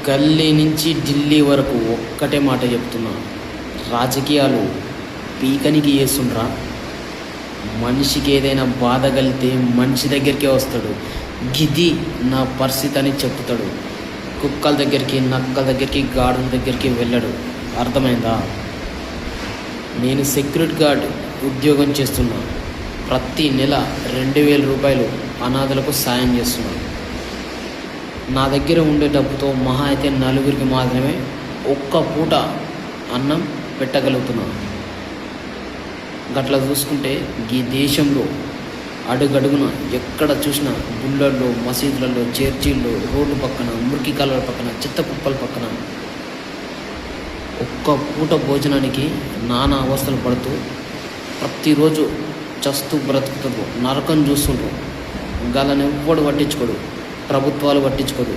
గల్లీ నుంచి ఢిల్లీ వరకు ఒక్కటే మాట చెప్తున్నా, రాజకీయాలు పీకనికి చేస్తుండ్రా. మనిషికి ఏదైనా బాధ కలిగితే మనిషి దగ్గరికే వస్తాడు. గిది నా పరిస్థితి అని చెప్తాడు. కుక్కల దగ్గరికి, నక్కల దగ్గరికి, గాడుల దగ్గరికి వెళ్ళడు. అర్థమైందా? నేను సెక్యూరిటీ గార్డ్ ఉద్యోగం చేస్తున్నా. ప్రతి నెల 2,000 రూపాయలు అనాథలకు సాయం చేస్తున్నాను. నా దగ్గర ఉండే డబ్బుతో మహా అయితే 4గురికి మాత్రమే ఒక్క పూట అన్నం పెట్టగలుగుతున్నాను. గట్లా చూసుకుంటే ఈ దేశంలో అడుగడుగున ఎక్కడ చూసినా గుళ్ళల్లో, మసీదులలో, చర్చిల్లో, రోడ్డు పక్కన, మురికి కాలువల పక్కన, చెత్త కుప్పల పక్కన ఒక్క పూట భోజనానికి నానా అవస్థలు పడుతూ ప్రతిరోజు చస్తూ బ్రతుకుతుండ్రు, నరకం చూస్తుండ్రు. గాలని ఎవ్వడు పట్టించుకోడు, ప్రభుత్వాలు పట్టించుకోదు.